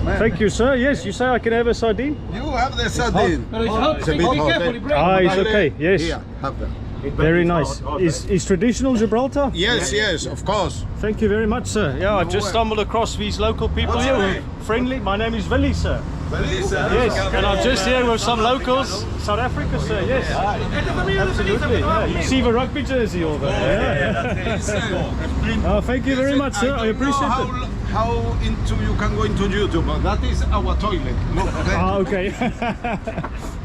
Thank you, sir. Yes, you say I can have a sardine? You have the sardine. No, it's hot. It's a bit hot. Ah, it's okay. Yes. Here, have them. Very nice. Is traditional Gibraltar? Yes, yes, of course. Thank you very much, sir. Yeah, I've just stumbled across these local people here. name? Friendly. My name is Willie, sir. Yes, and I'm just here with some locals. South Africa, sir. Yes. Absolutely. Yeah. You see the rugby jersey over there. Yeah. Oh, thank you very much, sir. I appreciate it. How into you can go into YouTube? That is our toilet. Look, okay? Ah, okay.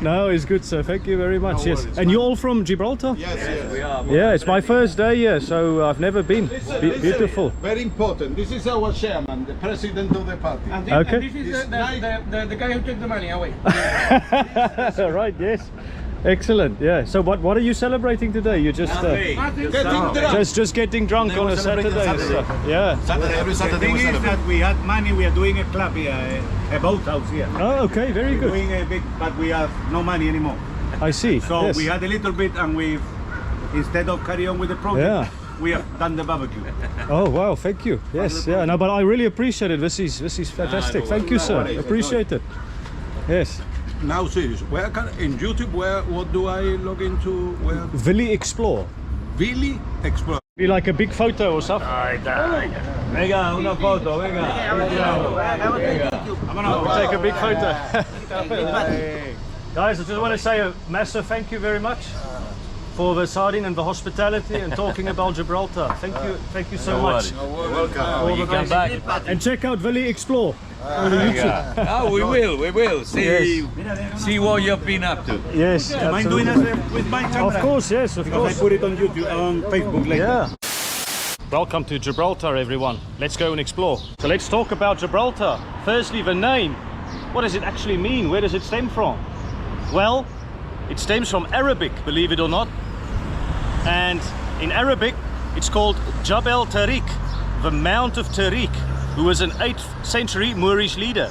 No, it's good, sir. Thank you very much. No Yes. worries, And you're all from Gibraltar? Yes, yes. We are. Yeah, it's my first day here, so I've never been. Beautiful. Very important. This is our chairman, the president of the party. And Okay. this is the guy who took the money away. Right, yes. Excellent. Yeah. So what are you celebrating today? You're just Getting drunk. just getting drunk on a Saturday. and stuff. Yeah. Every Saturday we celebrate. That we had money, we are doing a club here, a boat house here. Oh, okay. Very We're good. doing a big, but we have no money anymore. I see. So Yes. we had a little bit, and we've, instead of carry on with the project, Yeah. we have done the barbecue. Oh wow, thank you. Yes, yeah. No, but I really appreciate it. This is fantastic. Thank you, sir. Appreciate it. Yes. Now serious. Where can in YouTube? What do I log into? Where? Willie Explore. Really explore. Be like a big photo or something. Venga, una foto, venga. We'll take a big photo. Guys, I just want to say a massive thank you very much for the sardine and the hospitality and talking about Gibraltar. Thank you so much. Welcome. You come back and check out Willie Explore on the YouTube. Oh, we will. See what you've been up to. Yes, Mind doing absolutely. it with my camera? Of course, yes, of Because course. I put it on YouTube, on Facebook later. Yeah. Welcome to Gibraltar, everyone. Let's go and explore. So let's talk about Gibraltar. Firstly, the name. What does it actually mean? Where does it stem from? Well, it stems from Arabic, believe it or not. And in Arabic, it's called Jabal Tariq, the Mount of Tariq, who was an 8th century Moorish leader.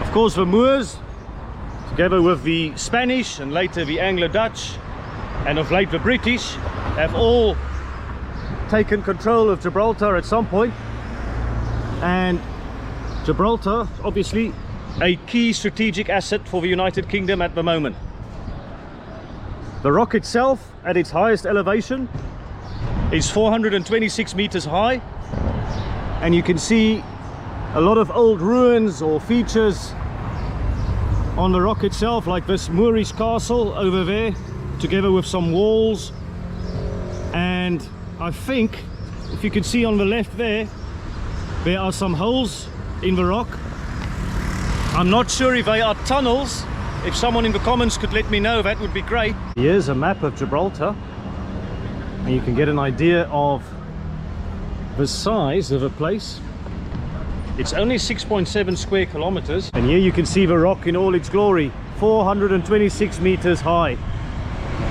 Of course, the Moors, together with the Spanish and later the Anglo-Dutch, and of late the British, have all taken control of Gibraltar at some point. And Gibraltar, obviously, a key strategic asset for the United Kingdom at the moment. The rock itself, at its highest elevation, is 426 meters high, and you can see a lot of old ruins or features on the rock itself, like this Moorish castle over there, together with some walls. And I think, if you can see on the left there are some holes in the rock. I'm not sure if they are tunnels. If someone in the comments could let me know, that would be great. Here's a map of Gibraltar, and you can get an idea of the size of a place. It's only 6.7 square kilometers, and here you can see the rock in all its glory, 426 meters high,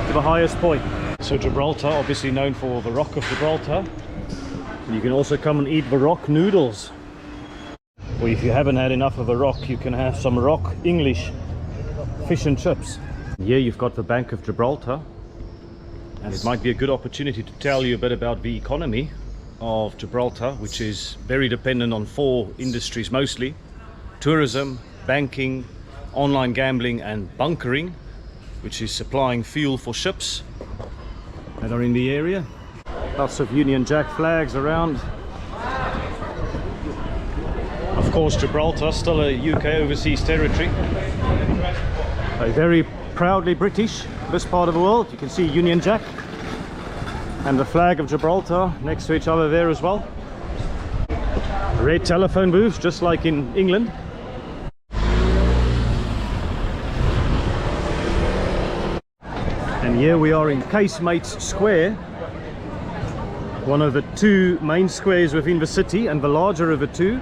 to the highest point. So Gibraltar, obviously known for the Rock of Gibraltar. You can also come and eat the rock noodles, or if you haven't had enough of the rock, you can have some rock English fish and chips. Here you've got the Bank of Gibraltar, and it might be a good opportunity to tell you a bit about the economy of Gibraltar, which is very dependent on 4 industries mostly: tourism, banking, online gambling and bunkering, which is supplying fuel for ships that are in the area. Lots of Union Jack flags around. Of course, Gibraltar, still a UK overseas territory. Very proudly British, this part of the world. You can see Union Jack and the flag of Gibraltar next to each other there as well. Red telephone booths, just like in England. And here we are in Casemates Square, one of the 2 main squares within the city and the larger of the 2.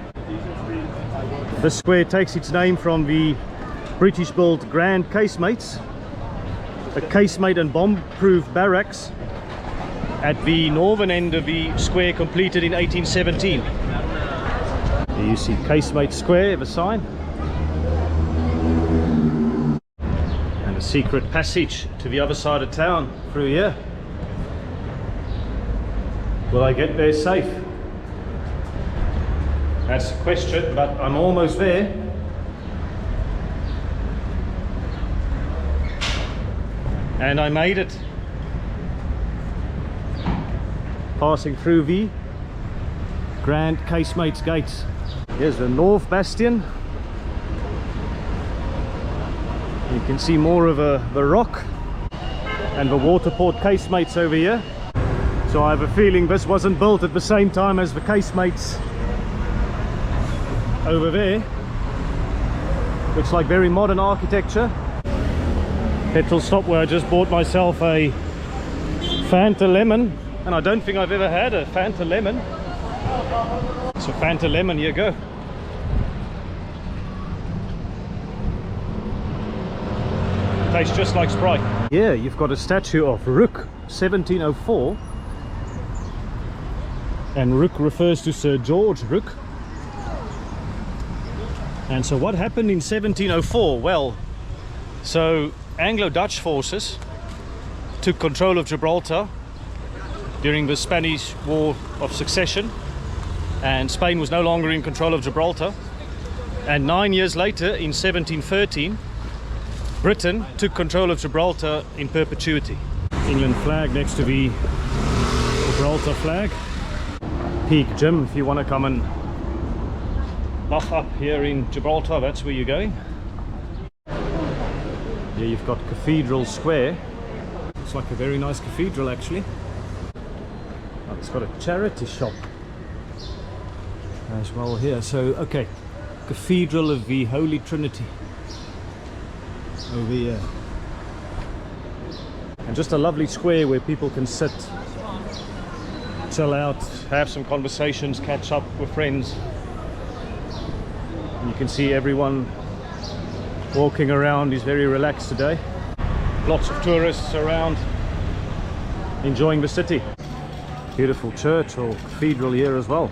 This square takes its name from the British-built Grand Casemates, a casemate and bomb-proof barracks at the northern end of the square, completed in 1817. Here you see Casemates Square, the sign, and a secret passage to the other side of town through here. Will I get there safe? That's the question, but I'm almost there. And I made it. Passing through the Grand Casemates Gates. Here's the North Bastion. You can see more of the rock and the waterport Casemates over here. So I have a feeling this wasn't built at the same time as the Casemates over there. Looks like very modern architecture. Petrol stop where I just bought myself a Fanta Lemon, and I don't think I've ever had a Fanta Lemon. So Fanta Lemon, here you go. Tastes just like Sprite. Yeah, you've got a statue of Rooke, 1704. And Rooke refers to Sir George Rooke. And so what happened in 1704? Well, so Anglo-Dutch forces took control of Gibraltar during the Spanish War of Succession, and Spain was no longer in control of Gibraltar. And 9 years later, in 1713, Britain took control of Gibraltar in perpetuity. England flag next to the Gibraltar flag. Peak Gym, if you want to come and buff up here in Gibraltar, that's where you're going. Here you've got Cathedral Square. Looks like a very nice cathedral actually. Oh, it's got a charity shop as well here. So okay, Cathedral of the Holy Trinity over here. And just a lovely square where people can sit, chill out, have some conversations, catch up with friends. And you can see everyone walking around is very relaxed today. Lots of tourists around enjoying the city. Beautiful church or cathedral here as well.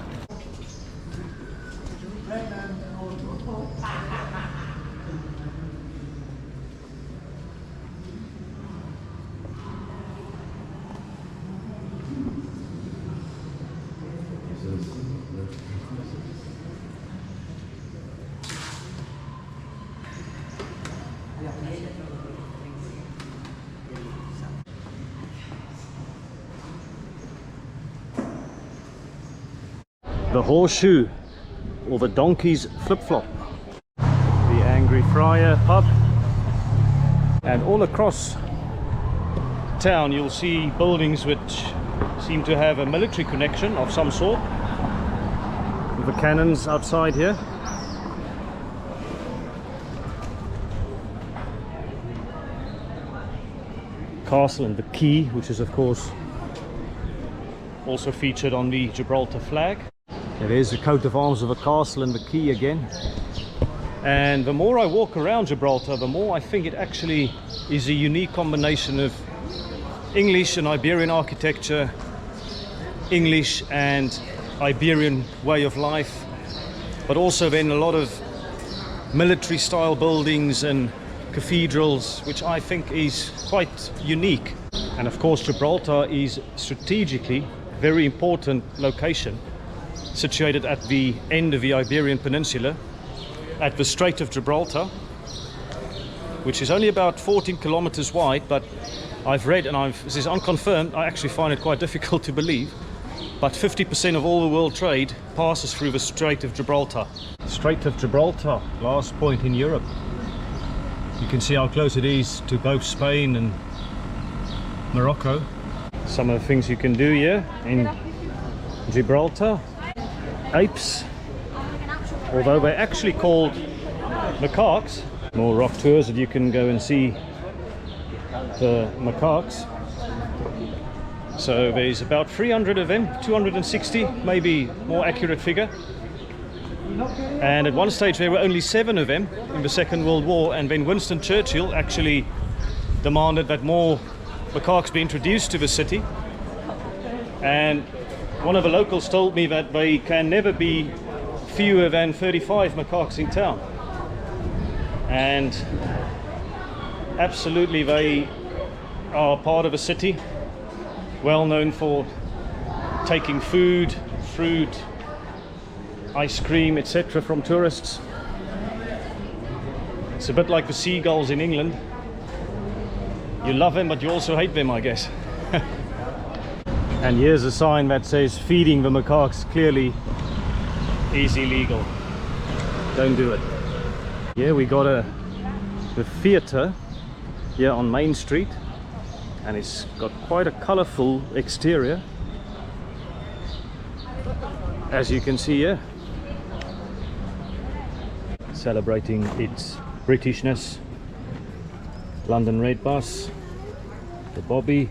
The Horseshoe, or the Donkey's Flip-Flop. The Angry Friar pub. And all across town you'll see buildings which seem to have a military connection of some sort. With the cannons outside here. Castle and the Quay, which is of course also featured on the Gibraltar flag. There's the coat of arms of the castle and the quay again. And the more I walk around Gibraltar, the more I think it actually is a unique combination of English and Iberian architecture, English and Iberian way of life, but also then a lot of military style buildings and cathedrals, which I think is quite unique. And of course Gibraltar is strategically a very important location, situated at the end of the Iberian Peninsula, at the Strait of Gibraltar, which is only about 14 kilometers wide, but I've read, and this is unconfirmed, I actually find it quite difficult to believe, but 50% of all the world trade passes through the Strait of Gibraltar. Strait of Gibraltar, last point in Europe. You can see how close it is to both Spain and Morocco. Some of the things you can do here in Gibraltar. Apes, although they're actually called macaques. More rock tours that you can go and see the macaques. So there's about 300 of them, 260 maybe more accurate figure. And at one stage there were only 7 of them in the Second World War, and then Winston Churchill actually demanded that more macaques be introduced to the city. And one of the locals told me that they can never be fewer than 35 macaques in town. And absolutely they are part of a city, well known for taking food, fruit, ice cream, etc. from tourists. It's a bit like the seagulls in England. You love them, but you also hate them, I guess. And here's a sign that says feeding the macaques clearly is illegal. Don't do it. Yeah, we got the theatre here on Main Street, and it's got quite a colourful exterior, as you can see here, celebrating its Britishness. London Red Bus, the Bobby,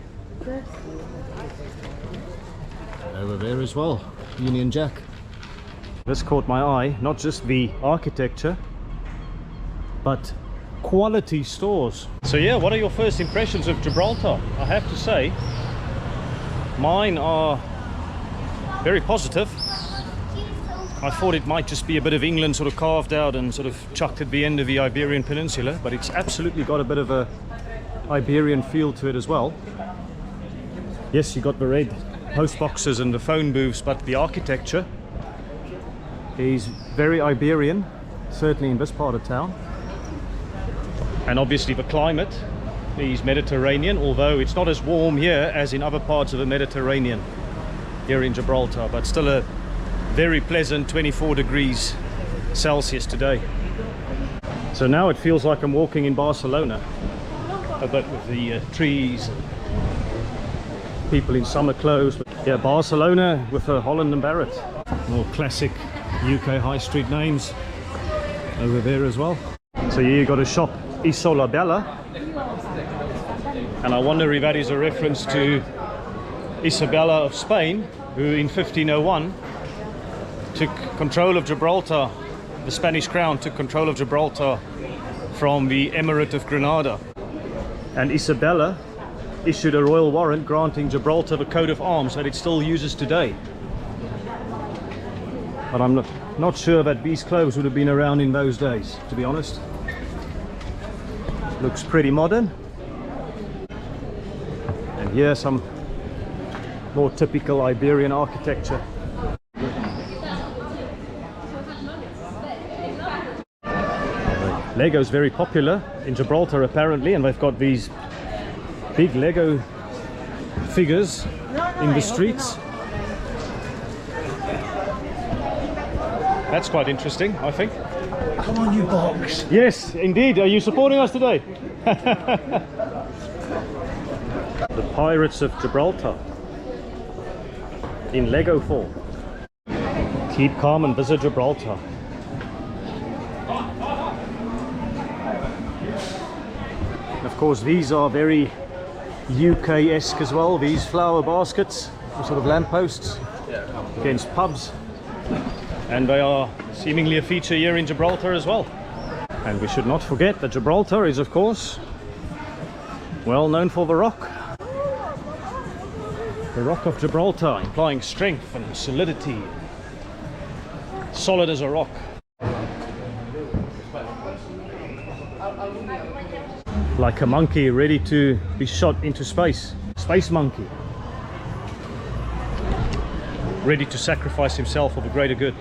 over there as well, Union Jack. This caught my eye, not just the architecture, but quality stores. So yeah, what are your first impressions of Gibraltar? I have to say, mine are very positive. I thought it might just be a bit of England sort of carved out and sort of chucked at the end of the Iberian Peninsula, but it's absolutely got a bit of a Iberian feel to it as well. Yes, you got the red post boxes and the phone booths, but the architecture is very Iberian, certainly in this part of town. And obviously the climate is Mediterranean, although it's not as warm here as in other parts of the Mediterranean here in Gibraltar, but still a very pleasant 24 degrees Celsius today. So now it feels like I'm walking in Barcelona, a bit with the trees and people in summer clothes. But yeah, Barcelona with Holland and Barrett. More classic UK high street names over there as well. So here you got a shop, Isolabella, and I wonder if that is a reference to Isabella of Spain, who in 1501 took control of Gibraltar. The Spanish crown took control of Gibraltar from the Emirate of Granada, and Isabella issued a royal warrant granting Gibraltar the coat of arms that it still uses today. But I'm not sure that these clothes would have been around in those days, to be honest. Looks pretty modern. And here some more typical Iberian architecture. Lego's very popular in Gibraltar apparently, and they've got these big Lego figures in the streets. That's quite interesting, I think. Come on, you box. Yes, indeed. Are you supporting us today? The Pirates of Gibraltar in Lego form. Keep calm and visit Gibraltar. Of course, these are very UK-esque as well, these flower baskets, sort of lampposts against pubs, and they are seemingly a feature here in Gibraltar as well. And we should not forget that Gibraltar is, of course, well known for the rock. The Rock of Gibraltar, implying strength and solidity. Solid as a rock. Like a monkey ready to be shot into space. Space monkey. Ready to sacrifice himself for the greater good.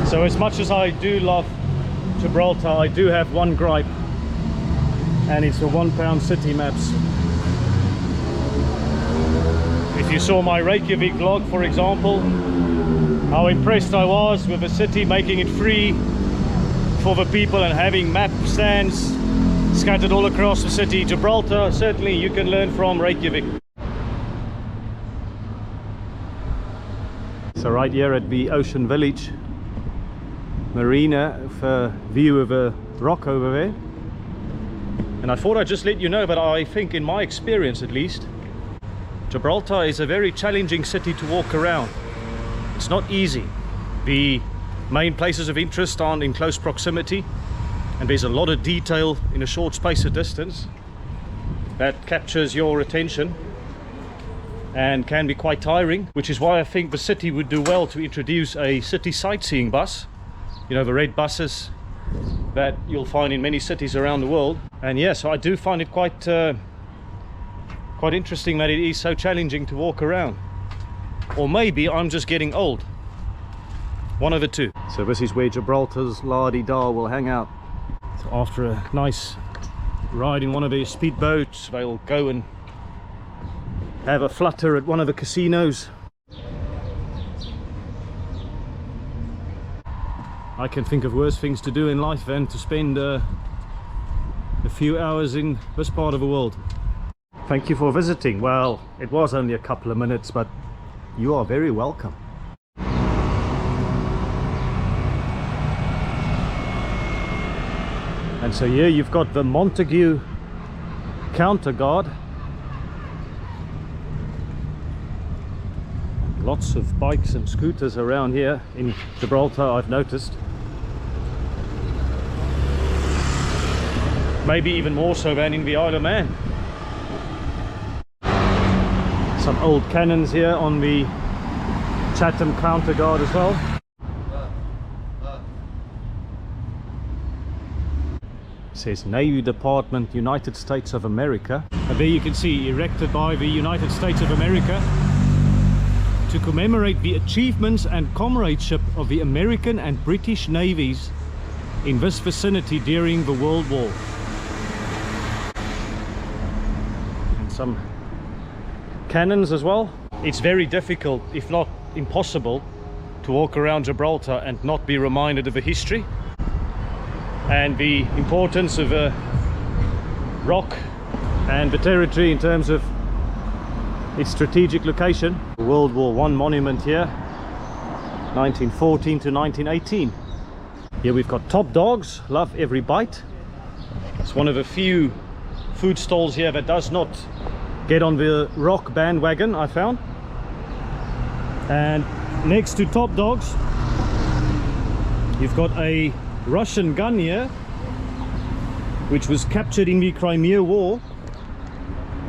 So as much as I do love Gibraltar, I do have one gripe, and it's the £1 city maps. If you saw my Reykjavik vlog, for example, how impressed I was with the city making it free for the people and having map stands scattered all across the city. Gibraltar, certainly you can learn from Reykjavik. So right here at the Ocean Village Marina, with a view of a rock over there. And I thought I'd just let you know that I think, in my experience at least, Gibraltar is a very challenging city to walk around. It's not easy. The main places of interest aren't in close proximity, and there's a lot of detail in a short space of distance that captures your attention and can be quite tiring, which is why I think the city would do well to introduce a city sightseeing bus. You know, the red buses that you'll find in many cities around the world. And yes, I do find it quite Quite interesting that it is so challenging to walk around. Or maybe I'm just getting old. One of the two. So this is where Gibraltar's la-di-da will hang out. So after a nice ride in one of their speedboats, they'll go and have a flutter at one of the casinos. I can think of worse things to do in life than to spend a few hours in this part of the world. Thank you for visiting. Well, it was only a couple of minutes, but you are very welcome. And so here you've got the Montague Counterguard. Lots of bikes and scooters around here in Gibraltar, I've noticed. Maybe even more so than in the Isle of Man. Some old cannons here on the Chatham Counterguard as well. It says Navy Department, United States of America. And there you can see, erected by the United States of America to commemorate the achievements and comradeship of the American and British navies in this vicinity during the World War. And some cannons as well. It's very difficult, if not impossible, to walk around Gibraltar and not be reminded of the history and the importance of a rock and the territory in terms of its strategic location. World War I monument here, 1914 to 1918. Here we've got Top Dogs, love every bite. It's one of a few food stalls here that does not get on the rock bandwagon, I found. And next to Top Dogs, you've got a Russian gun here, which was captured in the Crimea War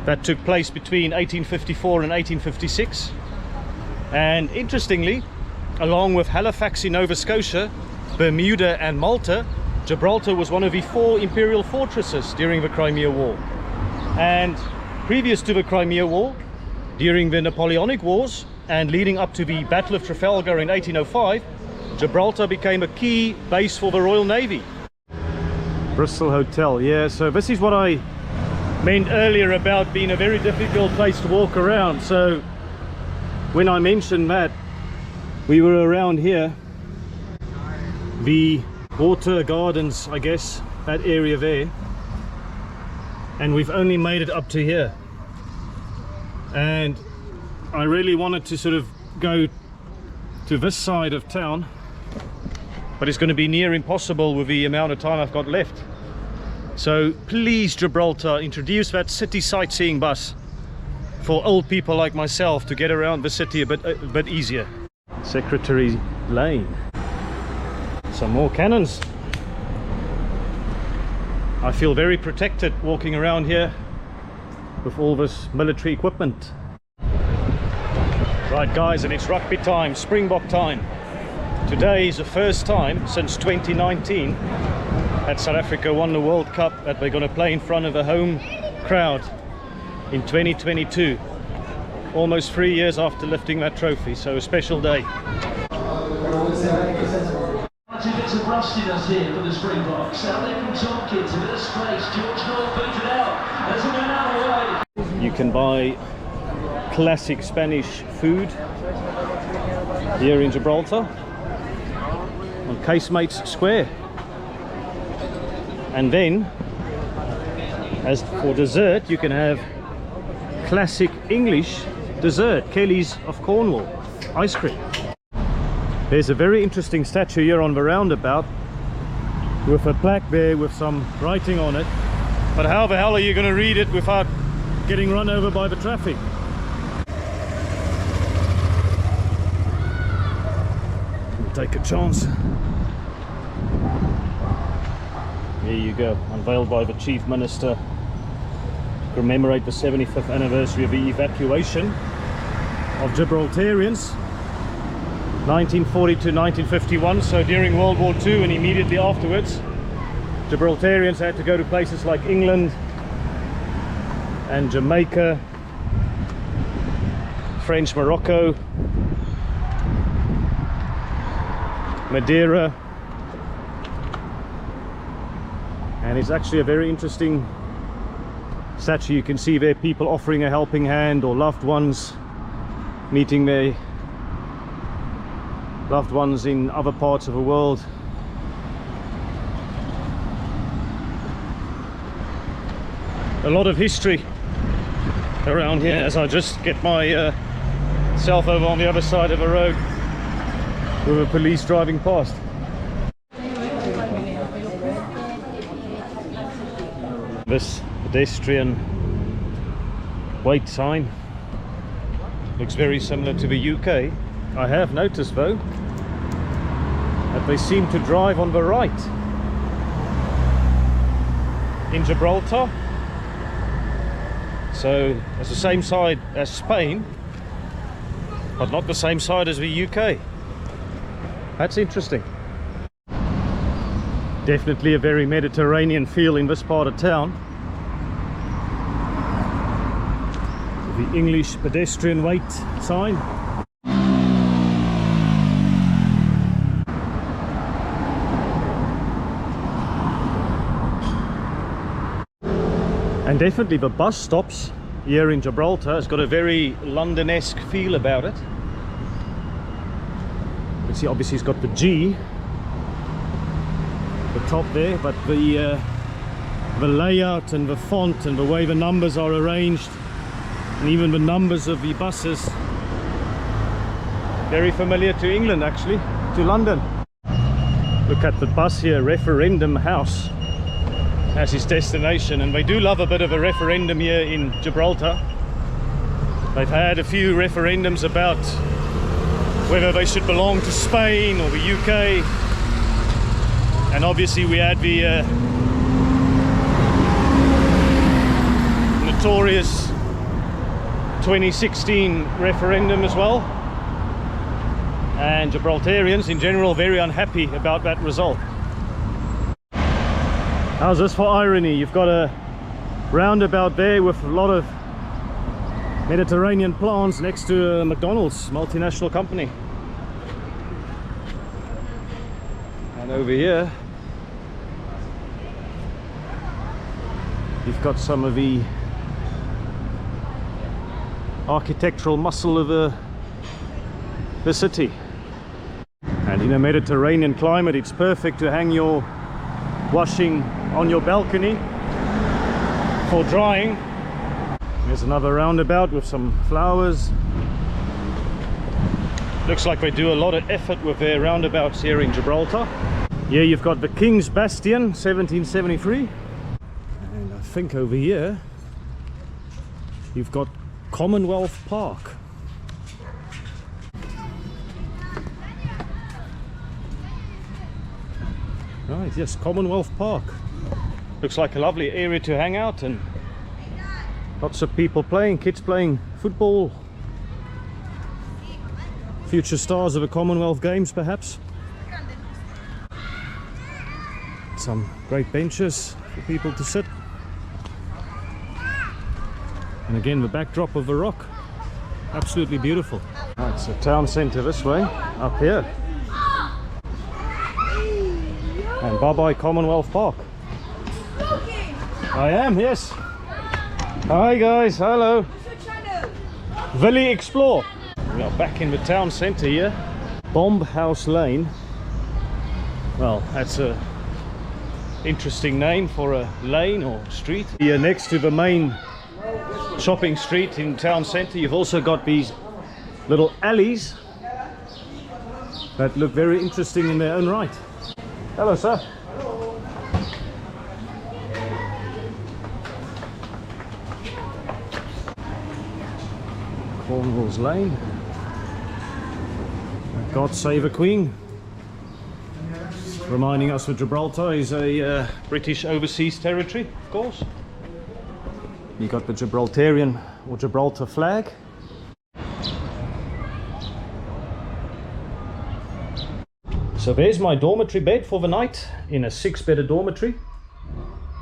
that took place between 1854 and 1856. And interestingly, along with Halifax in Nova Scotia, Bermuda and Malta, Gibraltar was one of the 4 imperial fortresses during the Crimea War. And previous to the Crimea War, during the Napoleonic Wars and leading up to the Battle of Trafalgar in 1805, Gibraltar became a key base for the Royal Navy. Bristol Hotel, yeah, so this is what I meant earlier about being a very difficult place to walk around. So when I mentioned that we were around here, the water gardens, I guess, that area there, and we've only made it up to here, and I really wanted to sort of go to this side of town, but it's going to be near impossible with the amount of time I've got left. So please, Gibraltar, introduce that city sightseeing bus for old people like myself to get around the city a bit easier. Secretary Lane. Some more cannons. I feel very protected walking around here with all this military equipment. Right guys, and it's rugby time, Springbok time. Today is the first time since 2019 that South Africa won the World Cup that they're going to play in front of a home crowd in 2022. Almost 3 years after lifting that trophy, so a special day. Bits of rustiness here for the Springboks. Now they can talk kids, a bit of space. George North booted out. There's a man out of the way. You can buy classic Spanish food here in Gibraltar on Casemates Square. And then, as for dessert, you can have classic English dessert, Kelly's of Cornwall, ice cream. There's a very interesting statue here on the roundabout with a plaque there with some writing on it. But how the hell are you going to read it without getting run over by the traffic? We'll take a chance. There you go, unveiled by the Chief Minister to commemorate the 75th anniversary of the evacuation of Gibraltarians, 1940 to 1951. So during World War II and immediately afterwards, Gibraltarians had to go to places like England and Jamaica French Morocco, Madeira, and it's actually a very interesting statue. You can see there people offering a helping hand, or loved ones meeting their loved ones in other parts of the world. A lot of history around here as I just get my self over on the other side of the road with a police driving past. This pedestrian wait sign looks very similar to the UK. I have noticed though that they seem to drive on the right. In Gibraltar, so it's the same side as Spain, but not the same side as the UK. That's interesting. Definitely a very Mediterranean feel in this part of town. The English pedestrian wait sign. And definitely the bus stops here in Gibraltar has got a very London-esque feel about it. You can see obviously it's got the G, the top there, but the layout and the font and the way the numbers are arranged, and even the numbers of the buses, very familiar to England actually, to London. Look at the bus here, Referendum House as its destination, and they do love a bit of a referendum here in Gibraltar. They've had a few referendums about whether they should belong to Spain or the UK, and obviously we had the notorious 2016 referendum as well, and Gibraltarians in general very unhappy about that result. How's this for irony? You've got a roundabout there with a lot of Mediterranean plants next to McDonald's, multinational company. And over here you've got some of the architectural muscle of the city. And in a Mediterranean climate it's perfect to hang your washing on your balcony for drying. There's another roundabout with some flowers. Looks like they do a lot of effort with their roundabouts here in Gibraltar. Here you've got the King's Bastion, 1773. And I think over here you've got Commonwealth Park. Right, yes, Commonwealth Park. Looks like a lovely area to hang out, and lots of people playing, kids playing football. Future stars of the Commonwealth Games perhaps. Some great benches for people to sit. And again the backdrop of the rock. Absolutely beautiful. Right, so town centre this way, up here. And bye-bye Commonwealth Park. I am, yes. Hi guys, hello. Valley Explore. We are back in the town centre here. Bomb House Lane. Well, that's a interesting name for a lane or street. Here next to the main shopping street in town centre, you've also got these little alleys that look very interesting in their own right. Hello, sir. Cornwall's Lane. God Save the Queen. Reminding us that Gibraltar is a British overseas territory, of course. You got the Gibraltarian or Gibraltar flag. So there's my dormitory bed for the night in a 6-bedded dormitory.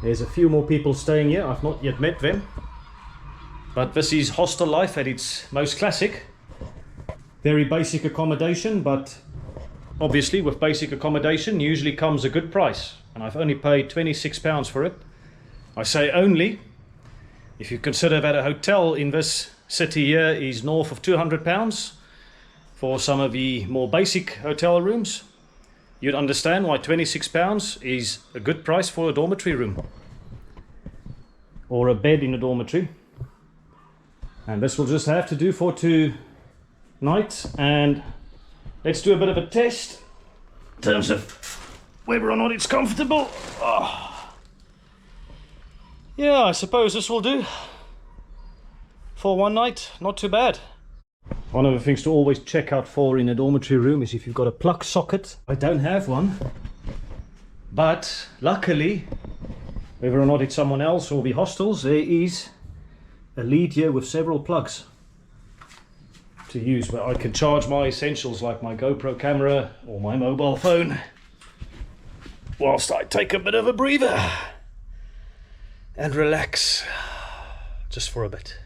There's a few more people staying here. I've not yet met them. But this is hostel life at its most classic. Very basic accommodation, but obviously with basic accommodation usually comes a good price, and I've only paid £26 for it. I say only, if you consider that a hotel in this city here is north of £200 for some of the more basic hotel rooms, you'd understand why £26 is a good price for a dormitory room or a bed in a dormitory. And this will just have to do for 2 nights, and let's do a bit of a test in terms of whether or not it's comfortable. Oh. Yeah, I suppose this will do for 1 night. Not too bad. One of the things to always check out for in a dormitory room is if you've got a plug socket. I don't have one, but luckily, whether or not it's someone else or the hostels, there is a lead here with several plugs to use where I can charge my essentials like my GoPro camera or my mobile phone whilst I take a bit of a breather and relax just for a bit.